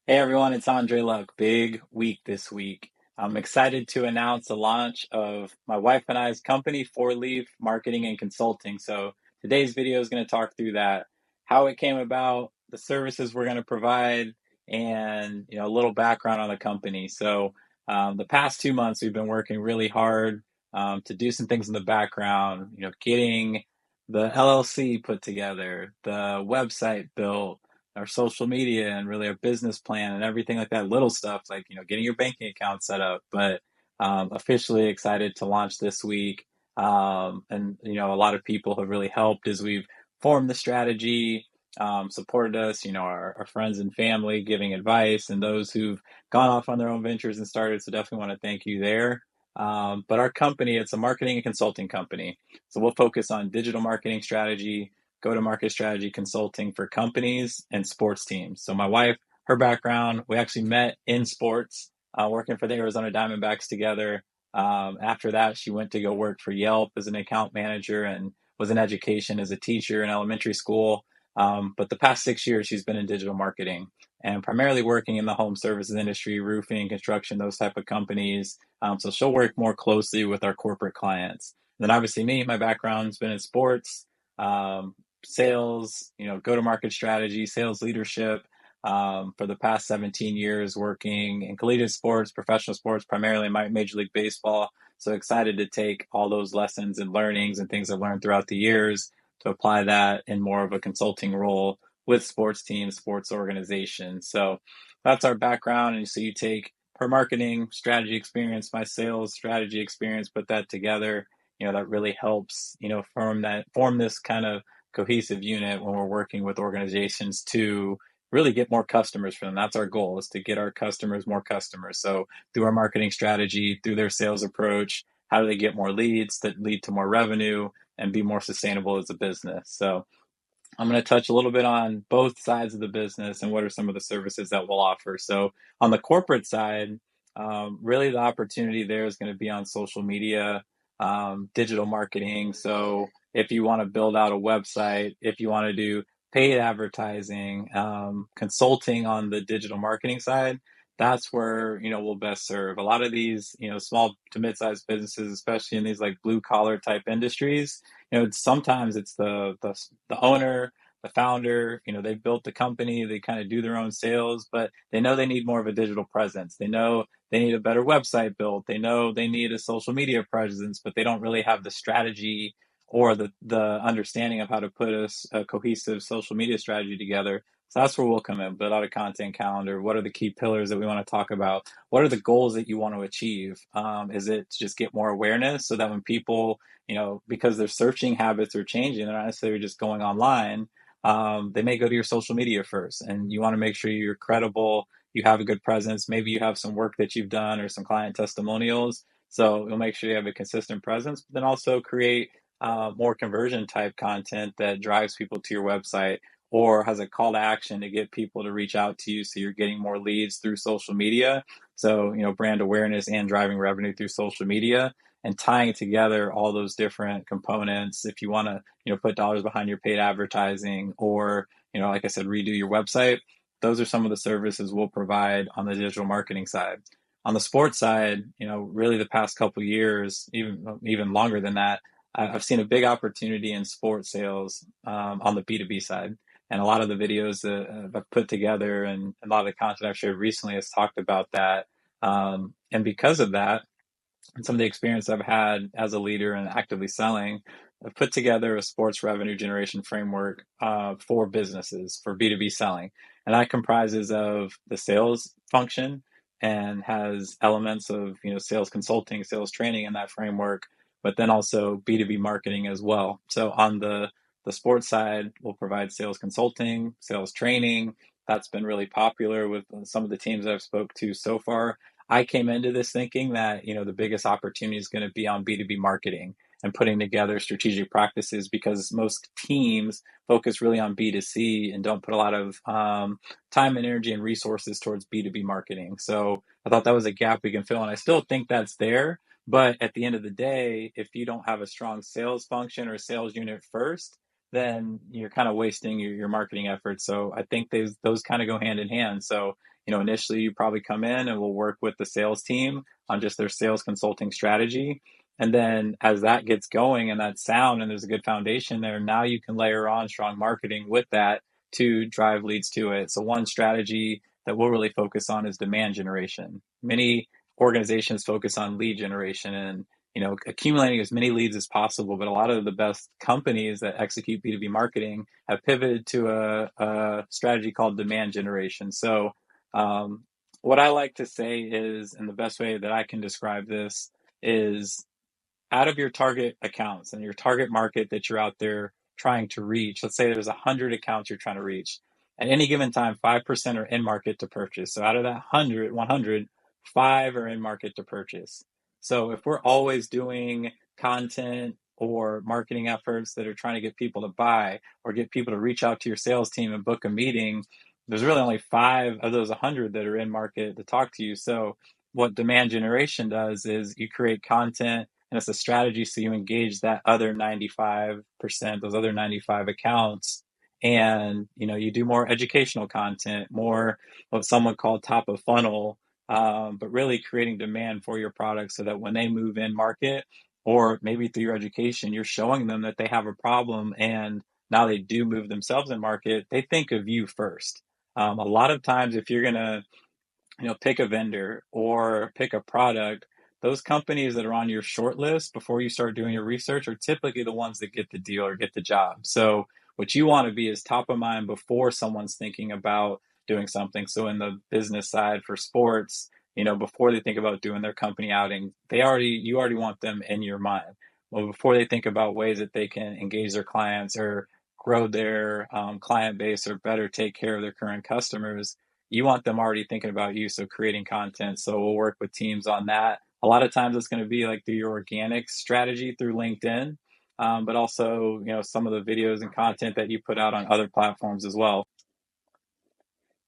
Hey everyone, it's Andre Luck. Big week this week. I'm excited to announce the launch of my wife and I's company, Four Leaf Marketing and Consulting. So today's video is going to talk through that, how it came about, the services we're going to provide, and a little background on the company. So the past 2 months, we've been working really hard to do some things in the background. Getting the LLC put together, the website built, our social media, and really our business plan and everything like that, little stuff like getting your banking account set up. But officially excited to launch this week. And a lot of people have really helped as we've formed the strategy, supported us, our friends and family giving advice, and those who've gone off on their own ventures and started. So definitely want to thank you there. But our company, it's a marketing and consulting company. So we'll focus on digital marketing strategy, go-to-market strategy consulting for companies and sports teams. So my wife, her background, we actually met in sports, working for the Arizona Diamondbacks together. After that, she went to go work for Yelp as an account manager and was in education as a teacher in elementary school. But the past 6 years, she's been in digital marketing and primarily working in the home services industry, roofing, construction, those type of companies. So she'll work more closely with our corporate clients. And then obviously me, my background's been in sports, um, sales, go-to-market strategy, sales leadership, for the past 17 years working in collegiate sports, professional sports, primarily in Major League Baseball. So excited to take all those lessons and learnings and things I've learned throughout the years to apply that in more of a consulting role with sports teams, sports organizations. So that's our background. And so you take her marketing strategy experience, my sales strategy experience, put that together. That really helps, form this kind of cohesive unit when we're working with organizations to really get more customers for them. That's our goal, is to get our customers more customers. So through our marketing strategy, through their sales approach, how do they get more leads that lead to more revenue and be more sustainable as a business? So I'm going to touch a little bit on both sides of the business and what are some of the services that we'll offer. So on the corporate side, really the opportunity there is going to be on social media, digital marketing. So if you want to build out a website, if you want to do paid advertising, consulting on the digital marketing side, that's where we'll best serve a lot of these small to mid-sized businesses, especially in these like blue collar type industries. Sometimes it's the owner, the founder. They built the company, they kind of do their own sales, but they know they need more of a digital presence. They know they need a better website built. They know they need a social media presence, but they don't really have the strategy or the understanding of how to put a cohesive social media strategy together. So that's where we'll come in, build out a content calendar. What are the key pillars that we want to talk about? What are the goals that you want to achieve? Is it to just get more awareness so that when people, because their searching habits are changing, they're not necessarily just going online. They may go to your social media first, and you want to make sure you're credible, you have a good presence. Maybe you have some work that you've done or some client testimonials. So you'll make sure you have a consistent presence, but then also create more conversion type content that drives people to your website or has a call to action to get people to reach out to you. So you're getting more leads through social media. So, brand awareness and driving revenue through social media and tying together all those different components. If you want to, put dollars behind your paid advertising or, like I said, redo your website, those are some of the services we'll provide on the digital marketing side. On the sports side, really the past couple of years, even longer than that, I've seen a big opportunity in sports sales on the B2B side. And a lot of the videos that I've put together and a lot of the content I've shared recently has talked about that. And because of that, and some of the experience I've had as a leader and actively selling, I've put together a sports revenue generation framework for businesses for B2B selling. And that comprises of the sales function and has elements of sales consulting, sales training in that framework, but then also B2B marketing as well. So on the sports side, we'll provide sales consulting, sales training. That's been really popular with some of the teams I've spoke to so far. I came into this thinking that, the biggest opportunity is going to be on B2B marketing and putting together strategic practices because most teams focus really on B2C and don't put a lot of time and energy and resources towards B2B marketing. So I thought that was a gap we can fill. And I still think that's there. But at the end of the day, if you don't have a strong sales function or sales unit first, then you're kind of wasting your marketing efforts. So I think those kind of go hand in hand. So, initially you probably come in and we'll work with the sales team on just their sales consulting strategy. And then as that gets going and that's sound and there's a good foundation there, now you can layer on strong marketing with that to drive leads to it. So one strategy that we'll really focus on is demand generation. Many organizations focus on lead generation and accumulating as many leads as possible. But a lot of the best companies that execute B2B marketing have pivoted to a strategy called demand generation. So what I like to say is, and the best way that I can describe this is out of your target accounts and your target market that you're out there trying to reach, let's say there's 100 accounts you're trying to reach. At any given time, 5% are in market to purchase. So out of that 100, 5 are in market to purchase. So if we're always doing content or marketing efforts that are trying to get people to buy or get people to reach out to your sales team and book a meeting, there's really only 5 of those 100 that are in market to talk to you. So what demand generation does is you create content and it's a strategy so you engage that other 95%, those other 95 accounts, and you do more educational content, more what someone called top of funnel, but really creating demand for your product so that when they move in market, or maybe through your education, you're showing them that they have a problem and now they do move themselves in market, they think of you first. A lot of times if you're going to pick a vendor or pick a product, those companies that are on your short list before you start doing your research are typically the ones that get the deal or get the job. So what you want to be is top of mind before someone's thinking about doing something. So in the business side for sports, before they think about doing their company outing, you already want them in your mind. Well, before they think about ways that they can engage their clients or grow their client base or better take care of their current customers, you want them already thinking about you. So creating content. So we'll work with teams on that. A lot of times it's going to be like through your organic strategy through LinkedIn, but also, some of the videos and content that you put out on other platforms as well.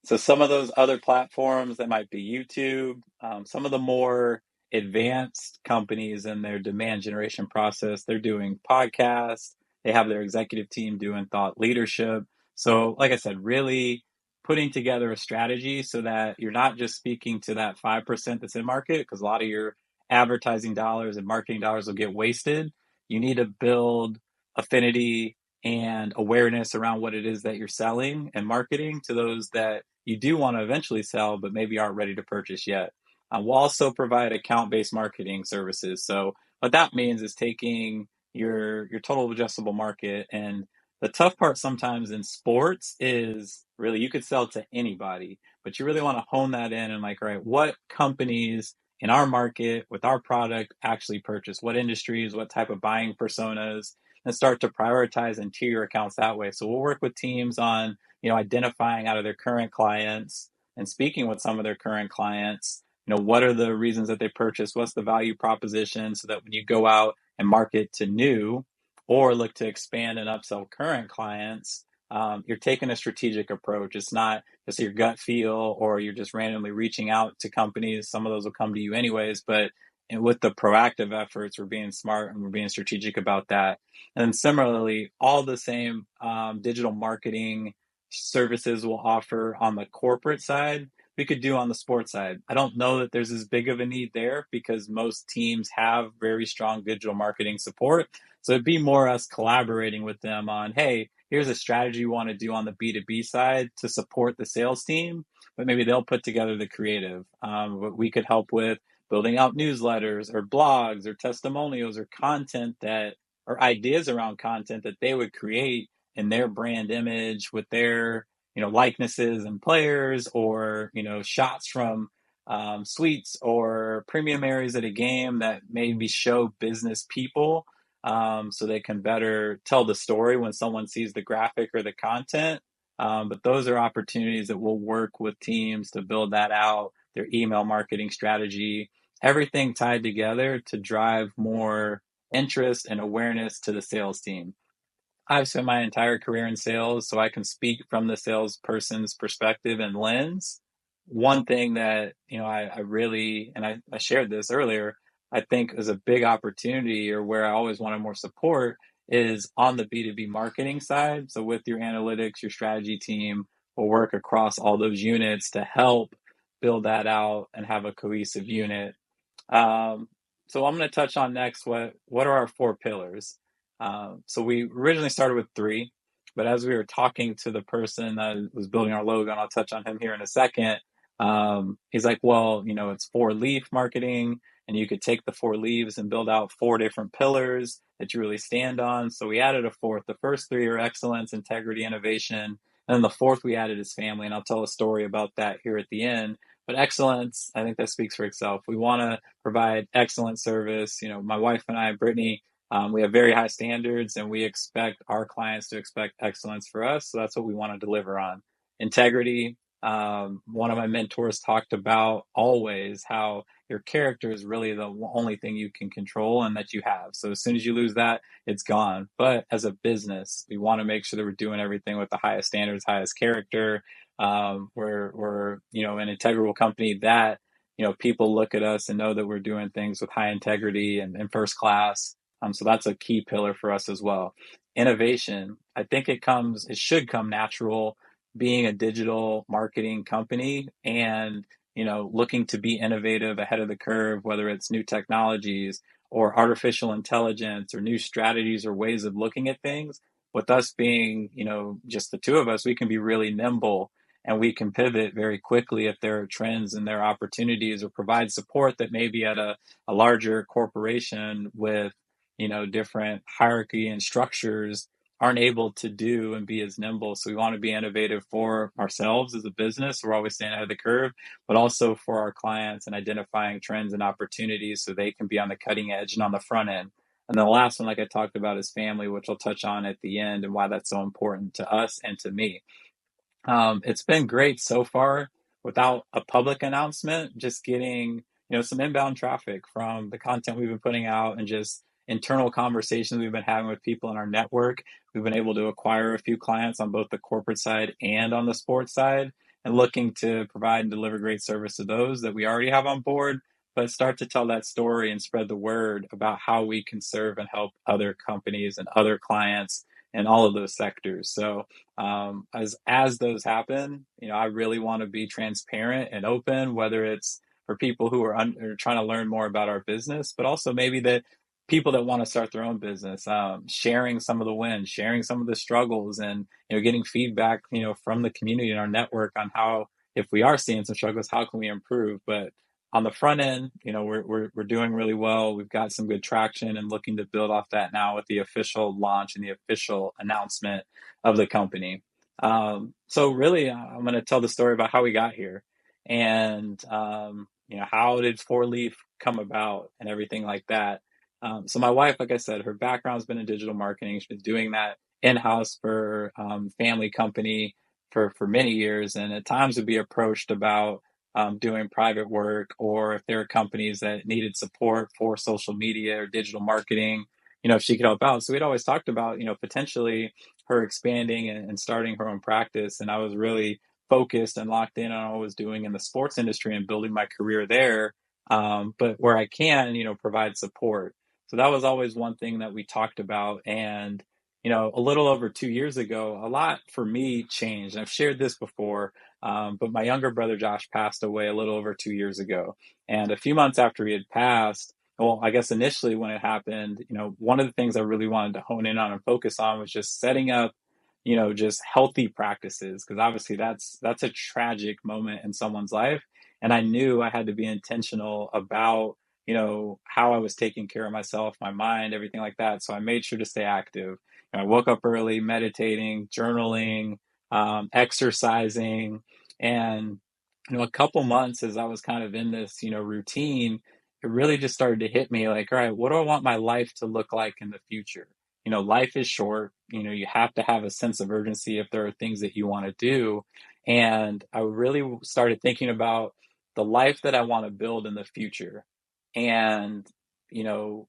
So some of those other platforms that might be YouTube, some of the more advanced companies in their demand generation process, they're doing podcasts. They have their executive team doing thought leadership. So like I said, really putting together a strategy so that you're not just speaking to that 5% that's in market, because a lot of your advertising dollars and marketing dollars will get wasted. You need to build affinity and awareness around what it is that you're selling and marketing to those that you do want to eventually sell, but maybe aren't ready to purchase yet. We'll also provide account-based marketing services. So what that means is taking your total addressable market, and the tough part sometimes in sports is really you could sell to anybody, but you really want to hone that in and like, all right, what companies in our market with our product actually purchase, what industries, what type of buying personas, and start to prioritize and tier your accounts that way. So we'll work with teams on identifying out of their current clients and speaking with some of their current clients, what are the reasons that they purchase, what's the value proposition, so that when you go out and market to new or look to expand and upsell current clients, you're taking a strategic approach. It's not just your gut feel or you're just randomly reaching out to companies. Some of those will come to you anyways, but with the proactive efforts, we're being smart and we're being strategic about that. And then similarly, all the same digital marketing services we'll offer on the corporate side, we could do on the sports side. I don't know that there's as big of a need there because most teams have very strong digital marketing support. So it'd be more us collaborating with them on, hey, here's a strategy you want to do on the B2B side to support the sales team, but maybe they'll put together the creative. But we could help with building out newsletters or blogs or testimonials or content that, or ideas around content that they would create in their brand image with their likenesses and players, or shots from suites or premium areas at a game that maybe show business people, so they can better tell the story when someone sees the graphic or the content. But those are opportunities that we'll work with teams to build that out, their email marketing strategy, everything tied together to drive more interest and awareness to the sales team. I've spent my entire career in sales, so I can speak from the salesperson's perspective and lens. One thing that, I really, and I shared this earlier, I think is a big opportunity, or where I always wanted more support, is on the B2B marketing side. So with your analytics, your strategy team will work across all those units to help build that out and have a cohesive unit. um, so I'm going to touch on next what are our four pillars. So we originally started with three, but as we were talking to the person that was building our logo, and I'll touch on him here in a second, he's like, well, it's four leaf marketing, and you could take the four leaves and build out four different pillars that you really stand on. So we added a fourth. The first three are excellence, integrity, innovation. And then the fourth we added is family, and I'll tell a story about that here at the end. But excellence, I think that speaks for itself. We want to provide excellent service. My wife and I, Brittany, we have very high standards, and we expect our clients to expect excellence for us. So that's what we want to deliver on. Integrity. One of my mentors talked about always how your character is really the only thing you can control and that you have. So as soon as you lose that, it's gone. But as a business, we want to make sure that we're doing everything with the highest standards, highest character. We're an integral company that people look at us and know that we're doing things with high integrity and first class. So that's a key pillar for us as well. Innovation, I think it should come natural being a digital marketing company and, looking to be innovative ahead of the curve, whether it's new technologies or artificial intelligence or new strategies or ways of looking at things. With us being, just the two of us, we can be really nimble and we can pivot very quickly if there are trends and there are opportunities, or provide support that maybe at a larger corporation with different hierarchy and structures aren't able to do and be as nimble. So we want to be innovative for ourselves as a business. We're always staying ahead of the curve, but also for our clients and identifying trends and opportunities so they can be on the cutting edge and on the front end. And then the last one, like I talked about, is family, which I'll touch on at the end and why that's so important to us and to me. It's been great so far without a public announcement, just getting, some inbound traffic from the content we've been putting out and just internal conversations we've been having with people in our network. We've been able to acquire a few clients on both the corporate side and on the sports side, and looking to provide and deliver great service to those that we already have on board, but start to tell that story and spread the word about how we can serve and help other companies and other clients in all of those sectors. So as those happen, I really want to be transparent and open, whether it's for people who are trying to learn more about our business, but also maybe the people that want to start their own business, sharing some of the wins, sharing some of the struggles, and getting feedback from the community and our network on how, if we are seeing some struggles, how can we improve. But on the front end, we're doing really well. We've got some good traction and looking to build off that now with the official launch and the official announcement of the company. So really, I'm going to tell the story about how we got here, and how did Four Leaf come about and everything like that. So my wife, like I said, her background's been in digital marketing. She's been doing that in-house for family company for many years, and at times would be approached about doing private work, or if there are companies that needed support for social media or digital marketing, if she could help out. So we'd always talked about, potentially her expanding and starting her own practice. And I was really focused and locked in on what I was doing in the sports industry and building my career there. But where I can, provide support. So that was always one thing that we talked about. And, a little over 2 years ago, a lot for me changed. And I've shared this before, but my younger brother Josh passed away a little over 2 years ago. And a few months after he had passed, well, I guess initially when it happened, one of the things I really wanted to hone in on and focus on was just setting up, just healthy practices, because obviously that's a tragic moment in someone's life. And I knew I had to be intentional about, how I was taking care of myself, my mind, everything like that. So I made sure to stay active. I woke up early, meditating, journaling, exercising, and a couple months as I was kind of in this, routine, it really just started to hit me like, all right, what do I want my life to look like in the future? Life is short. You have to have a sense of urgency if there are things that you want to do. And I really started thinking about the life that I want to build in the future. And, you know,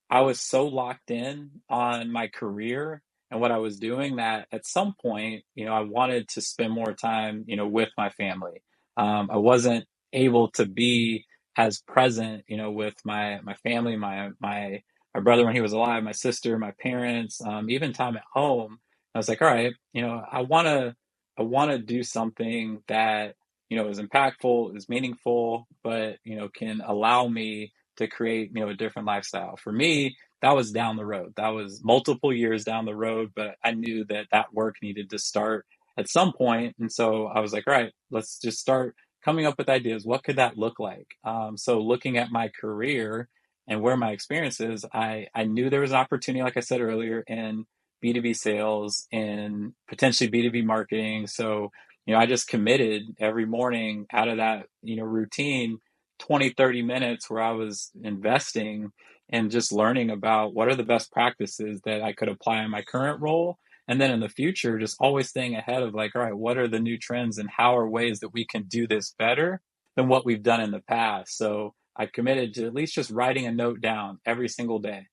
I was so locked in on my career and what I was doing that at some point, I wanted to spend more time, with my family. I wasn't able to be as present, with my family, my my brother when he was alive, my sister, my parents, even time at home. I was like, all right, I want to do something that, is impactful, is meaningful, but, can allow me to create, a different lifestyle. For me, that was down the road. That was multiple years down the road, but I knew that that work needed to start at some point. And so I was like, all right, let's just start coming up with ideas. What could that look like? So looking at my career and where my experience is, I knew there was an opportunity, like I said earlier, in B2B sales and potentially B2B marketing. So, I just committed every morning out of that, routine, 20, 30 minutes where I was investing and just learning about what are the best practices that I could apply in my current role. And then in the future, just always staying ahead of like, all right, what are the new trends and how are ways that we can do this better than what we've done in the past? So I committed to at least just writing a note down every single day,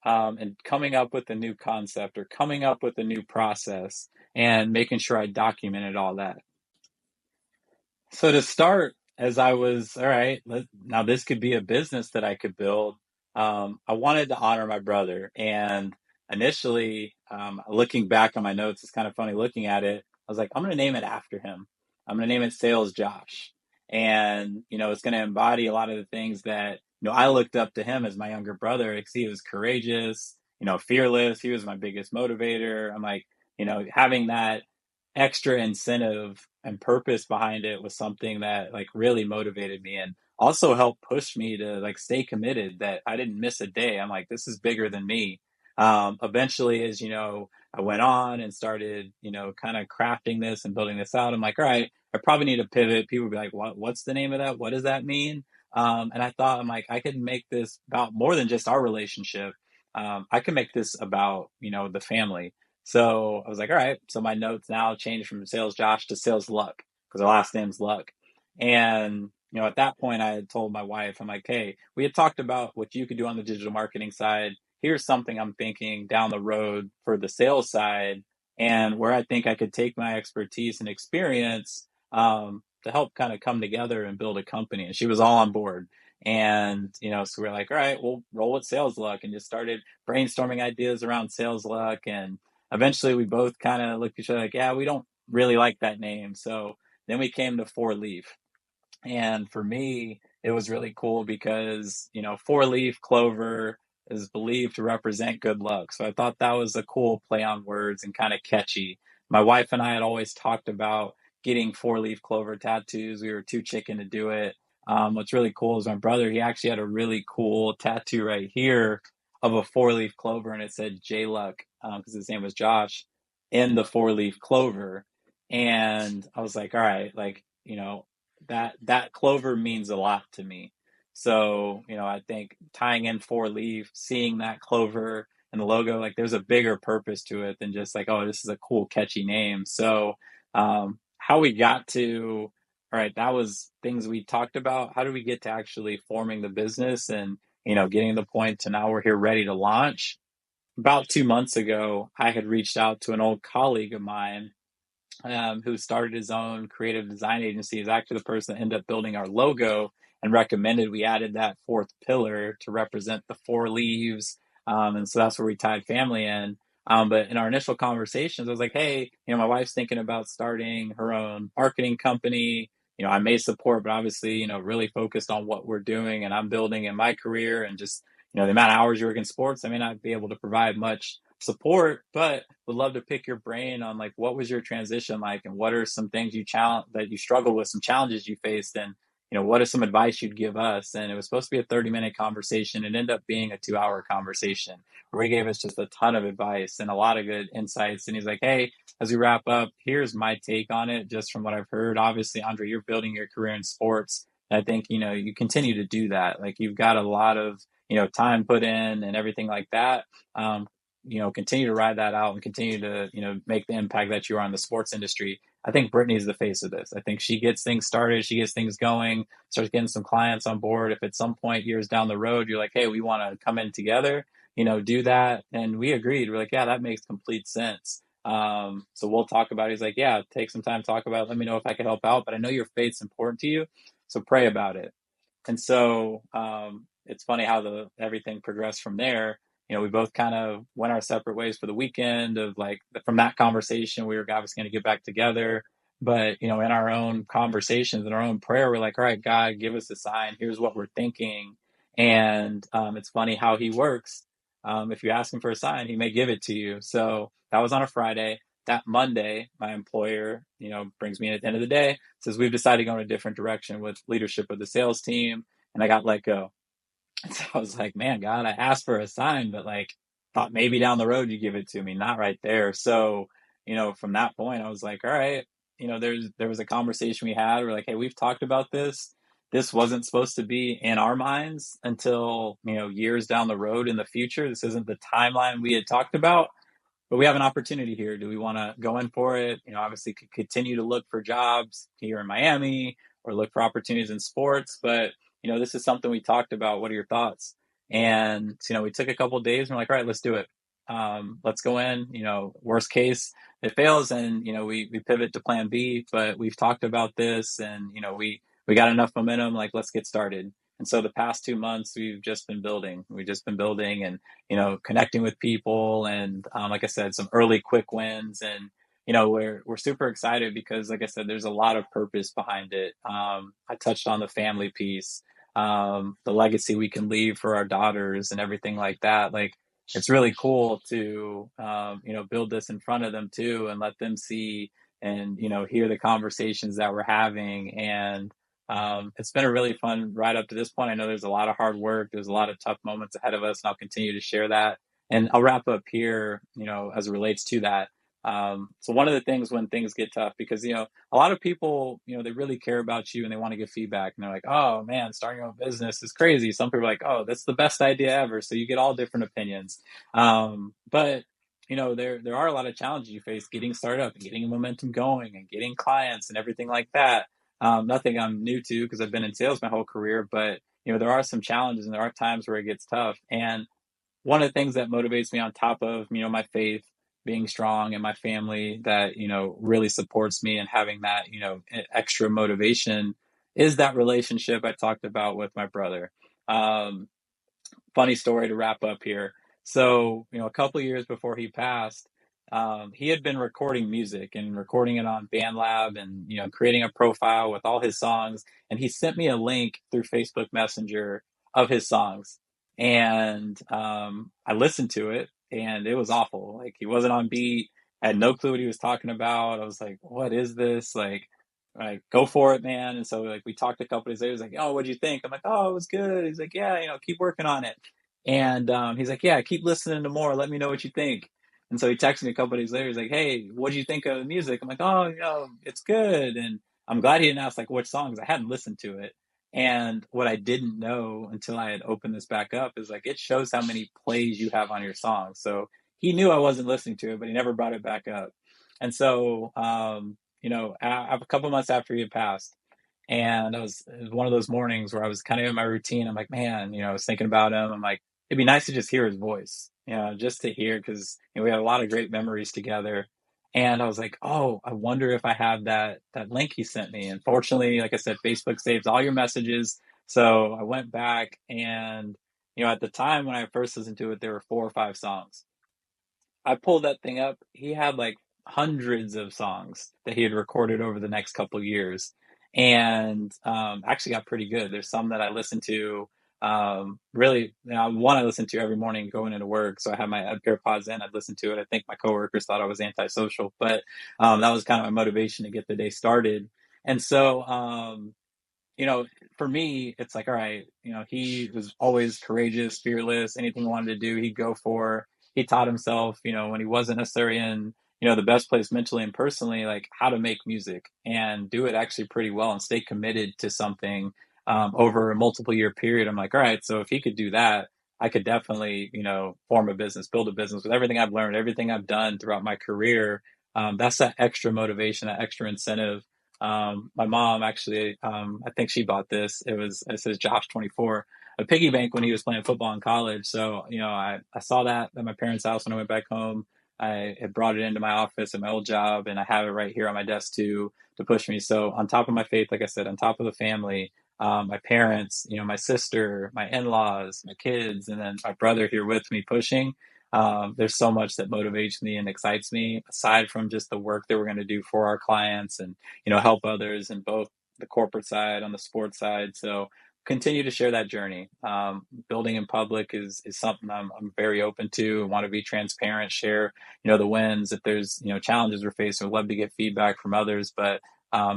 and coming up with a new concept or coming up with a new process and making sure I documented all that. So to start, as I was, all right, now this could be a business that I could build. I wanted to honor my brother. And initially, looking back on my notes, it's kind of funny looking at it. I was like, I'm going to name it after him. I'm going to name it Sales Josh. And, it's going to embody a lot of the things that, I looked up to him as my younger brother because he was courageous, fearless. He was my biggest motivator. I'm like, having that extra incentive and purpose behind it was something that like really motivated me and also helped push me to like stay committed that I didn't miss a day. I'm like, this is bigger than me. Eventually, as I went on and started, kind of crafting this and building this out. I'm like, all right, I probably need to pivot. People would be like, what's the name of that? What does that mean? And I thought, I'm like, I could make this about more than just our relationship. I can make this about, the family. So I was like, all right. So my notes now changed from Sales Josh to Sales Luck because our last name's Luck. And, at that point, I had told my wife, I'm like, hey, we had talked about what you could do on the digital marketing side. Here's something I'm thinking down the road for the sales side and where I think I could take my expertise and experience, to help kind of come together and build a company. And she was all on board. And, so we're like, all right, we'll roll with Sales Luck and just started brainstorming ideas around Sales Luck. And eventually we both kind of looked at each other like, yeah, we don't really like that name. So then we came to Four Leaf. And for me, it was really cool because, four leaf clover is believed to represent good luck. So I thought that was a cool play on words and kind of catchy. My wife and I had always talked about getting four leaf clover tattoos. We were too chicken to do it. What's really cool is my brother, he actually had a really cool tattoo right here of a four leaf clover and it said J Luck, because his name was Josh, in the four leaf clover. And I was like, all right, like, that clover means a lot to me. So, I think tying in four leaf, seeing that clover and the logo, like there's a bigger purpose to it than just like, oh, this is a cool, catchy name. So, how we got to, all right, that was things we talked about. How do we get to actually forming the business and, getting to the point to now we're here ready to launch? About 2 months ago, I had reached out to an old colleague of mine, who started his own creative design agency, is actually the person that ended up building our logo and recommended we added that fourth pillar to represent the four leaves. And so that's where we tied family in. But in our initial conversations, I was like, hey, my wife's thinking about starting her own marketing company. I may support, but obviously, really focused on what we're doing and I'm building in my career and just, the amount of hours you work in sports, I may not be able to provide much support, but would love to pick your brain on like what was your transition like and what are some things that you struggled with, some challenges you faced, and what is some advice you'd give us. And it was supposed to be a 30-minute conversation. It ended up being a 2-hour conversation where he gave us just a ton of advice and a lot of good insights. And he's like, hey, as we wrap up, here's my take on it just from what I've heard. Obviously, Andre, you're building your career in sports. And I think you continue to do that. Like you've got a lot of time put in and everything like that. Continue to ride that out and continue to, make the impact that you are on the sports industry. I think Brittany is the face of this. I think she gets things started, she gets things going, starts getting some clients on board. If at some point years down the road, you're like, hey, we want to come in together, do that. And we agreed. We're like, yeah, that makes complete sense. So we'll talk about it. He's like, yeah, take some time to talk about it. Let me know if I can help out. But I know your faith's important to you. So pray about it. And so, it's funny how the everything progressed from there. We both kind of went our separate ways for the weekend of like from that conversation, we were obviously going to get back together. But, in our own conversations, in our own prayer, we're like, all right, God, give us a sign. Here's what we're thinking. And it's funny how he works. If you ask him for a sign, he may give it to you. So that was on a Friday. That Monday, my employer, brings me in at the end of the day, says, we've decided to go in a different direction with leadership of the sales team. And I got let go. And so I was like, man, God, I asked for a sign, but like thought maybe down the road you give it to me, not right there. So, from that point, I was like, all right, there was a conversation we had. We're like, hey, we've talked about this. This wasn't supposed to be in our minds until, years down the road in the future. This isn't the timeline we had talked about, but we have an opportunity here. Do we want to go in for it? Obviously could continue to look for jobs here in Miami or look for opportunities in sports, but this is something we talked about. What are your thoughts? And we took a couple of days and we're like, all right, let's do it. Let's go in. Worst case, it fails, and we pivot to plan B. But we've talked about this, and we got enough momentum. Like, let's get started. And so the past 2 months, we've just been building. We've just been building, and connecting with people, and like I said, some early quick wins, and we're super excited because, like I said, there's a lot of purpose behind it. I touched on the family piece, the legacy we can leave for our daughters, and everything like that. Like, it's really cool to build this in front of them too, and let them see and hear the conversations that we're having. And it's been a really fun ride up to this point. I know there's a lot of hard work. There's a lot of tough moments ahead of us, and I'll continue to share that. And I'll wrap up here, as it relates to that. So one of the things when things get tough, because, a lot of people, they really care about you and they want to give feedback, and they're like, oh man, starting your own business is crazy. Some people are like, oh, that's the best idea ever. So you get all different opinions. But there are a lot of challenges you face getting started up and getting momentum going and getting clients and everything like that. Nothing I'm new to because I've been in sales my whole career, but there are some challenges and there are times where it gets tough. And one of the things that motivates me, on top of my faith being strong and my family that really supports me and having that extra motivation, is that relationship I talked about with my brother. Um, Funny story to wrap up here. So, a couple of years before he passed, he had been recording music and recording it on BandLab, and, creating a profile with all his songs. And he sent me a link through Facebook Messenger of his songs. And I listened to it, and it was awful. Like, he wasn't on beat. I had no clue what he was talking about. I was like, what is this? Like, go for it, man. And so, like, we talked a couple days later. He was like, oh, what'd you think? I'm like, oh, it was good. He's like, yeah, keep working on it. And he's like, yeah, keep listening to more. Let me know what you think. And so he texted me a couple days later. He's like, hey, what'd you think of the music? I'm like, oh, it's good. And I'm glad he didn't ask like which songs. I hadn't listened to it. And what I didn't know until I had opened this back up is like, it shows how many plays you have on your songs. So he knew I wasn't listening to it, but he never brought it back up. And so, a couple months after he had passed, and it was one of those mornings where I was kind of in my routine. I'm like, man, I was thinking about him. I'm like, it'd be nice to just hear his voice, just to hear, because we had a lot of great memories together. And I was like, oh, I wonder if I have that link he sent me. And fortunately, like I said, Facebook saves all your messages. So I went back, and at the time when I first listened to it, there were 4 or 5 songs. I pulled that thing up. He had like hundreds of songs that he had recorded over the next couple of years, and actually got pretty good. There's some that I listen to. Really, one I listen to every morning going into work. So I had my AirPods in. I'd listen to it. I think my coworkers thought I was antisocial, but that was kind of my motivation to get the day started. And so, for me, it's like, all right, he was always courageous, fearless. Anything he wanted to do, he'd go for. He taught himself, when he wasn't necessarily in, the best place mentally and personally, like how to make music and do it actually pretty well and stay committed to something over a multiple year period. I'm like, all right, so if he could do that, I could definitely, form a business, build a business with everything I've learned, everything I've done throughout my career. That's that extra motivation, that extra incentive. My mom actually, I think she bought this. It says Josh 24, a piggy bank when he was playing football in college. So, I saw that at my parents' house when I went back home. I had brought it into my office at my old job, and I have it right here on my desk too, to push me. So on top of my faith, like I said, on top of the family, my parents, my sister, my in-laws, my kids, and then my brother here with me pushing. There's so much that motivates me and excites me aside from just the work that we're going to do for our clients and help others in both the corporate side on the sports side. So continue to share that journey. Building in public is something I'm very open to. I want to be transparent, share the wins. If there's challenges we're facing, I'd love to get feedback from others. But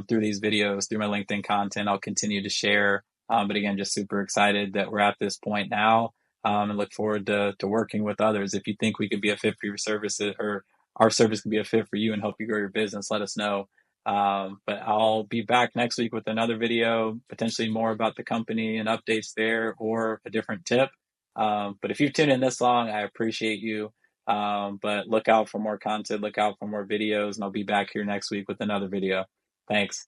through these videos, through my LinkedIn content, I'll continue to share. But again, just super excited that we're at this point now, and look forward to working with others. If you think we could be a fit for your services, or our service could be a fit for you and help you grow your business, let us know. But I'll be back next week with another video, potentially more about the company and updates there or a different tip. But if you've tuned in this long, I appreciate you. But look out for more content, look out for more videos, and I'll be back here next week with another video. Thanks.